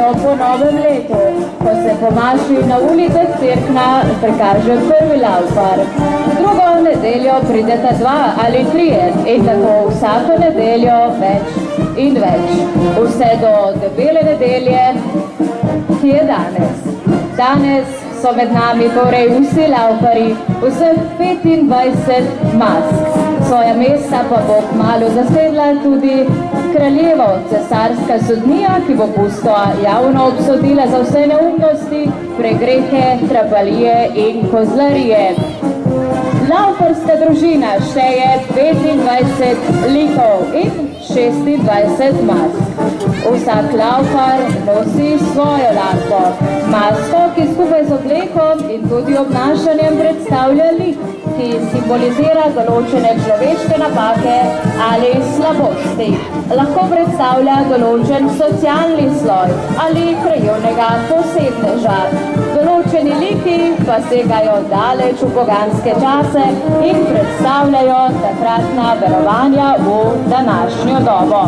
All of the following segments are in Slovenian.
nedeljo po novem letu, ko se po maši na ulicah Cerkna prikaže prvi laufar. Drugo nedeljo prideta 2 ali 3 in tako vsako nedeljo več in več. Vse do debele nedelje, ki je danes. Danes so med nami torej vsi laufari, vseh 25 mask. Svoja mesta pa bo kmalu zasedla tudi kraljevo cesarska sodnija, ki bo pusto javno obsodila za vse neumnosti, pregrehe, trapalije in kozlarije. Laufarska družina šteje 25 likov in 26 mask. Vsak laufar nosi svojo lasko, masko, ki skupaj z oblekom in tudi obnašanjem predstavlja lik, ki simbolizira določene človeške napake ali slabosti. Lahko predstavlja določen socialni sloj ali krajevnega posebneža. Določeni liki pa segajo daleč v poganske čase in predstavljajo takratna verovanja v današnjo dobo.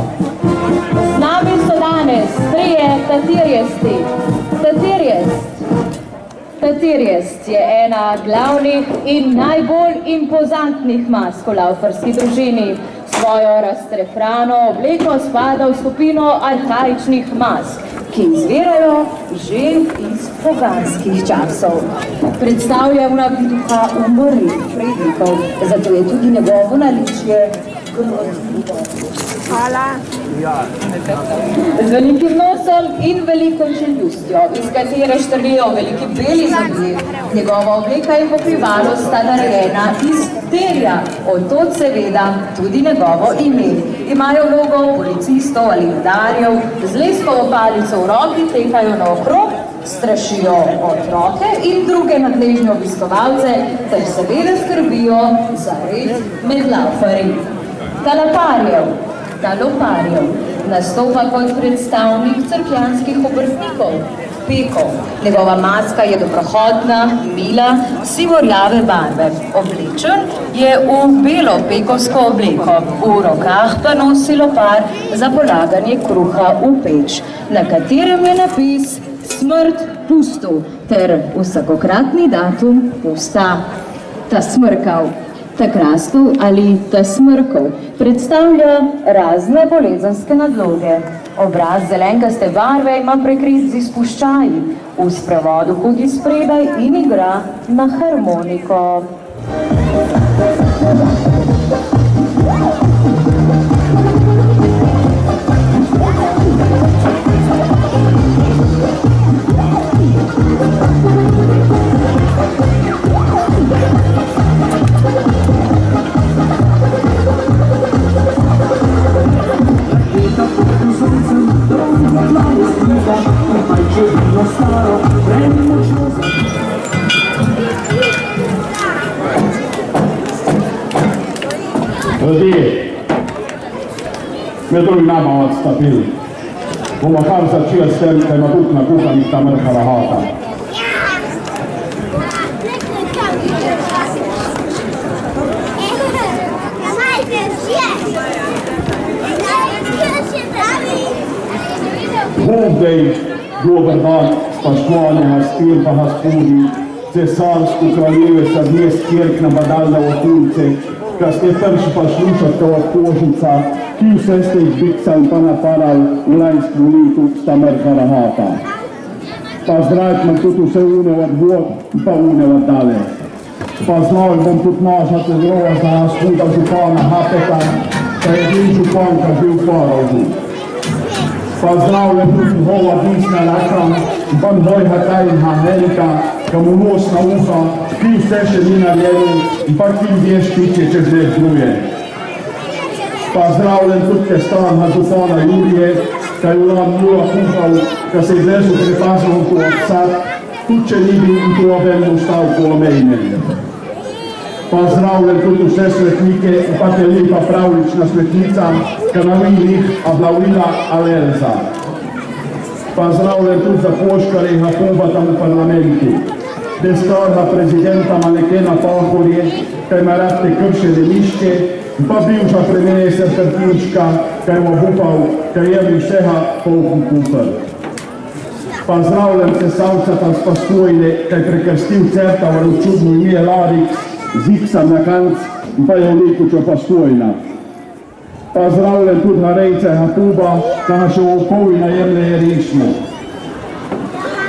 Z nami so danes 3 tatirjesti. Tatirjest je ena glavnih in najbolj impozantnih mask v laufarski družini. Svojo raztrefrano obleko spada v skupino arhaičnih mask, ki izvirajo že iz poganskih časov. Predstavlja duha umrlih prednikov, zato je tudi njegovo naličje grozljivo. Hvala. Z velikim nosom in veliko čeljustjo, iz katere štrlijo veliki beli zobje. Njegova obleka in pokrivalo sta narejena iz terja, od tod seveda tudi njegovo ime. Imajo vlogo policistov ali vodarjev, z leskovo palico v roki tekajo naokrog, strašijo otroke in druge nadležne obiskovalce, ter seveda skrbijo za red med laufarji. Taloparjev nastopa kot predstavnik crkljanskih obrtnikov, pekov. Njegova maska je dobrohotna, mila, sivorjave barve. Oblečen je v belo pekovsko obleko, v rokah pa nosi lopar za polaganje kruha v peč, na katerem je napis Smrt pustu ter vsakokratni datum pusta. Ta smrkav, ta krastov ali ta smrkov predstavlja razne bolezenske nadloge. Obraz zelenkaste barve ima prekrit z izpuščaji, v sprevodu hodi spredaj in igra na harmoniko. Ljudje, med drugim nama odstopili. Bomo kar začeli s tem, da ima tudi nakuhanih ta mrkava hata. Bog dej, dober dan, spoštovane gospe pa gospodi, cesarsko kraljevesa mest Cerkna badalne okolice, kad ste prvi pa slušate ova kožica, ki vse ste izbicali pa napadali v lanjskem letu sta mrkava hata. Pa zdravim tudi vse une od vod pa une od dale. Pa zdravim bom tudi našate zrova za gospoda župana Hapeta, da je bil župan, kad bil Parovu. Pa zdravim tudi njegova disna raka, pa dvojha tajnha Helika, ka mu nos na uha, ki vse še ni naredil, pa ki vješ tiče čez ne zbruje. Pa zdravljen tudi kestan na župana Jurije, ka je ulan mula kuhal, ka se izležu prepazal tu odsad, tudi če ni bil in tu obemno stav kolo mejne. Pa zdravljen tudi vse svetnike, pa te lepa pravlična svetnica, ka na vilih Avlaurila Alerza. Pa zdravljen tudi za poškare in Jakoba tam v parlamentu. Destorna prezidenta Malekena Pahorje, kaj ima rad te kršene miške, pa bivša premijera Trtinčka, kaj mu obupal, kaj je mi vsega polku kupel. Pozdravljam se savcata s Postojne, kaj prekrstil Certavaru čudno ime Larik, Ziksan na kanc, pa je Likučo Postojna. Pozdravljam tudi Harejca Hatuba, kada še v okovina jemle je rišmo.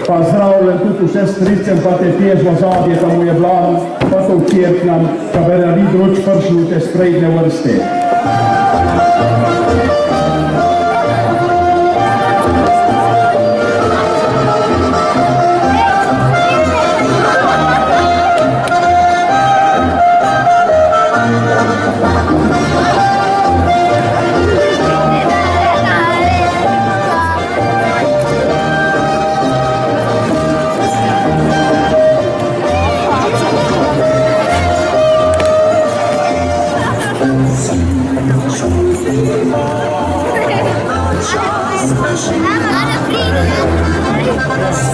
Pozdravljam tudi vse stricem, pa te težva zadje, pa mu je blan, pa to včerknam, ka bera vidroč pršlu te sprednje vrste. Ana, prima!